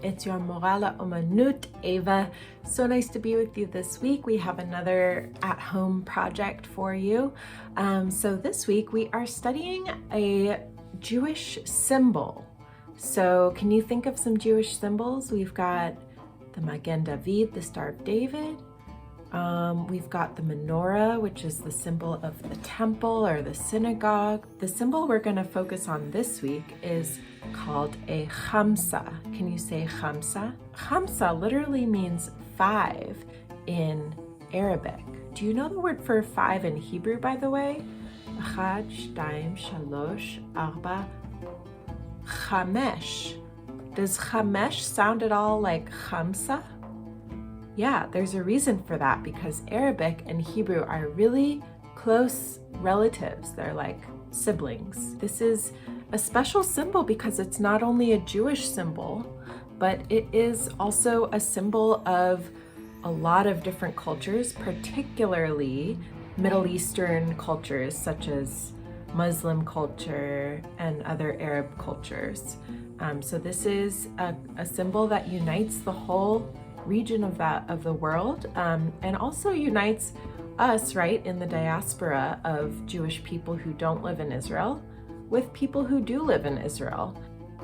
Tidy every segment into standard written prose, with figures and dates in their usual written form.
It's your Morala Omanut, Ava. So nice to be with you this week. We have another at-home project for you. So this week we are studying a Jewish symbol. So can you think of some Jewish symbols? We've got the Magen David, the Star of David. We've got the menorah, which is the symbol of the temple or the synagogue. The symbol we're going to focus on this week is called a Chamsa. Can you say Chamsa? Chamsa literally means 5 in Arabic. Do you know the word for 5 in Hebrew, by the way? Echad, shtayim, shalosh, arba, chamesh. Does chamesh sound at all like Chamsa? Yeah, there's a reason for that, because Arabic and Hebrew are really close relatives. They're like siblings. This is a special symbol because it's not only a Jewish symbol, but it is also a symbol of a lot of different cultures, particularly Middle Eastern cultures such as Muslim culture and other Arab cultures. So this is a symbol that unites the whole region of the world, and also unites us, right, in the diaspora of Jewish people who don't live in Israel with people who do live in Israel.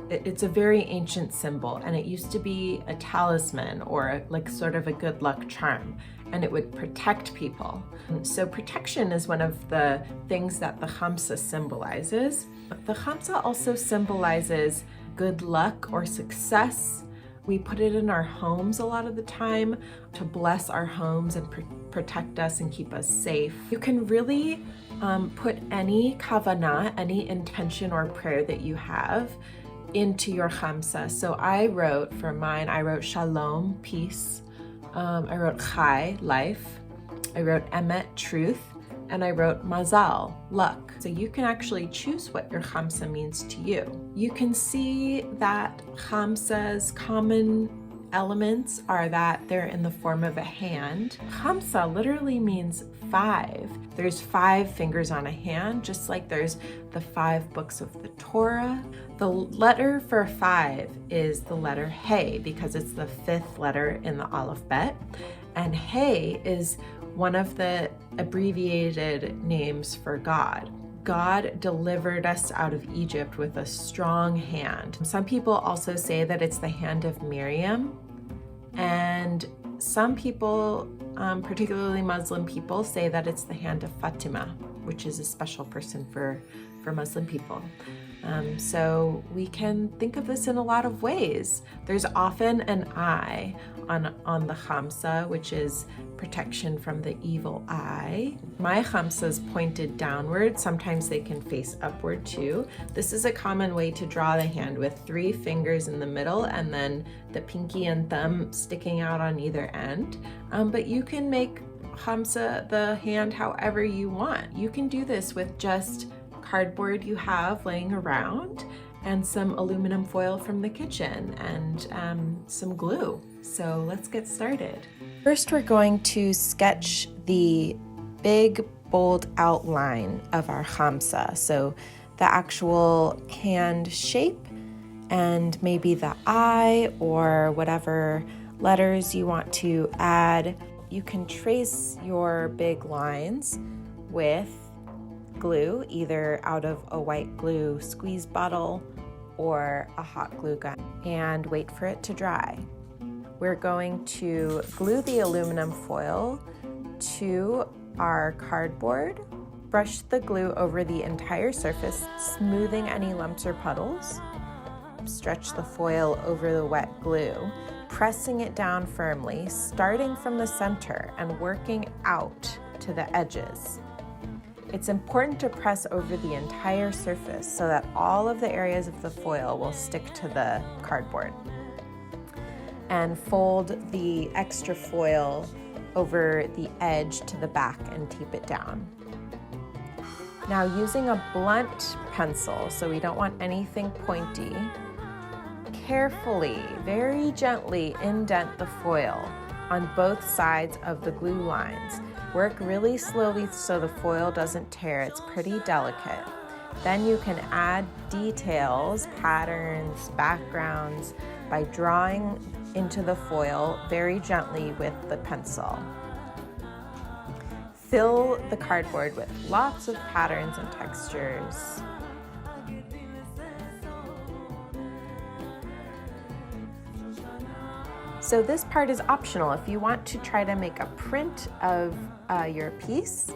It's a very ancient symbol, and it used to be a talisman or like sort of a good luck charm, and it would protect people. So protection is one of the things that the Hamsa symbolizes. The Hamsa also symbolizes good luck or success. We put it in our homes a lot of the time to bless our homes and protect us and keep us safe. You can really put any kavanah, any intention or prayer that you have into your Chamsa. So I wrote shalom, peace. I wrote chai, life. I wrote emet, truth. And I wrote mazal, luck. So you can actually choose what your Chamsa means to you. You can see that Chamsa's common elements are that they're in the form of a hand. Chamsa literally means 5. There's 5 fingers on a hand, just like there's the 5 books of the Torah. The letter for 5 is the letter Hey, because it's the 5th letter in the alphabet. And Hey is one of the abbreviated names for God. God delivered us out of Egypt with a strong hand. Some people also say that it's the hand of Miriam, and some people, particularly Muslim people, say that it's the hand of Fatima, which is a special person for Muslim people. So we can think of this in a lot of ways. There's often an eye on the Chamsa, which is protection from the evil eye. My Chamsa is pointed downward. Sometimes they can face upward too. This is a common way to draw the hand, with 3 fingers in the middle and then the pinky and thumb sticking out on either end. But you can make Chamsa the hand however you want. You can do this with just cardboard you have laying around and some aluminum foil from the kitchen and some glue. So let's get started. First, we're going to sketch the big, bold outline of our Chamsa. So the actual hand shape and maybe the eye or whatever letters you want to add. You can trace your big lines with glue, either out of a white glue squeeze bottle or a hot glue gun, and wait for it to dry. We're going to glue the aluminum foil to our cardboard, brush the glue over the entire surface, smoothing any lumps or puddles, stretch the foil over the wet glue, pressing it down firmly, starting from the center and working out to the edges. It's important to press over the entire surface so that all of the areas of the foil will stick to the cardboard. And fold the extra foil over the edge to the back and tape it down. Now, using a blunt pencil, so we don't want anything pointy, carefully, very gently indent the foil on both sides of the glue lines. Work really slowly so the foil doesn't tear. It's pretty delicate. Then you can add details, patterns, backgrounds by drawing into the foil very gently with the pencil. Fill the cardboard with lots of patterns and textures. So this part is optional. If you want to try to make a print of your piece,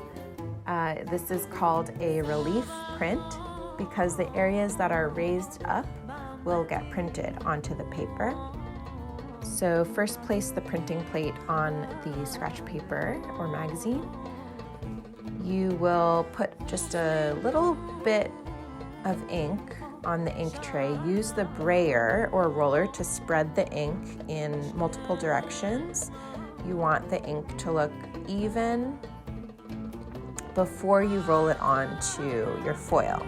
this is called a relief print because the areas that are raised up will get printed onto the paper. So first place the printing plate on the scratch paper or magazine. You will put just a little bit of ink on the ink tray. Use the brayer or roller to spread the ink in multiple directions. You want the ink to look even before you roll it onto your foil.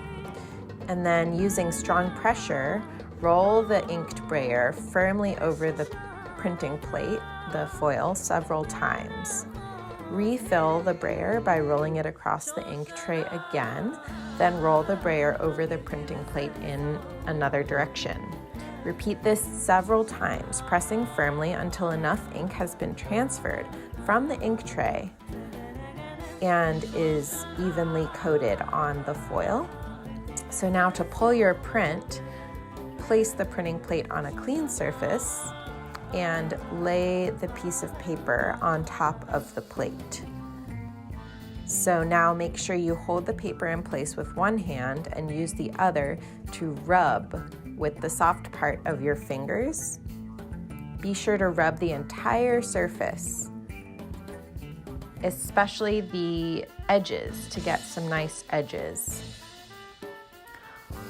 And then using strong pressure, roll the inked brayer firmly over the printing plate, the foil, several times. Refill the brayer by rolling it across the ink tray again, then roll the brayer over the printing plate in another direction. Repeat this several times, pressing firmly until enough ink has been transferred from the ink tray and is evenly coated on the foil. So now to pull your print, place the printing plate on a clean surface and lay the piece of paper on top of the plate. So now make sure you hold the paper in place with one hand and use the other to rub with the soft part of your fingers. Be sure to rub the entire surface, especially the edges, to get some nice edges.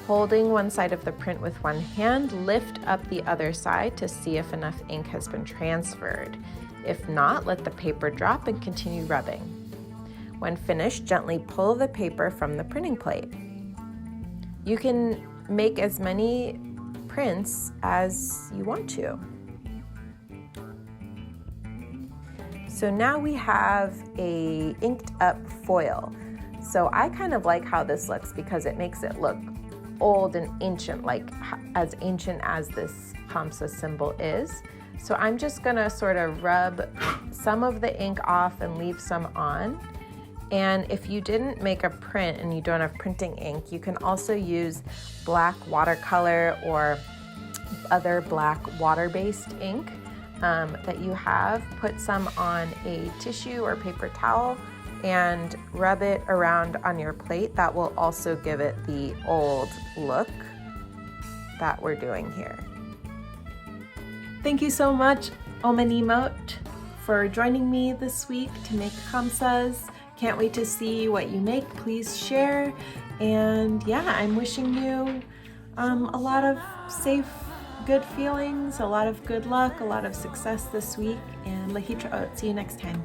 Holding one side of the print with one hand, lift up the other side to see if enough ink has been transferred. If not, let the paper drop and continue rubbing. When finished, gently pull the paper from the printing plate. You can make as many prints as you want to. So now we have a inked up foil. So I kind of like how this looks because it makes it look old and ancient, like as ancient as this Hamsa symbol is. So I'm just gonna sort of rub some of the ink off and leave some on. And if you didn't make a print and you don't have printing ink, you can also use black watercolor or other black water-based ink that you have. Put some on a tissue or paper towel and rub it around on your plate. That will also give it the old look that we're doing here. Thank you so much, Omanut, for joining me this week to make Hamsas. Can't wait to see what you make. Please share. And yeah, I'm wishing you a lot of safe, good feelings, a lot of good luck, a lot of success this week. And lahitraot. See you next time.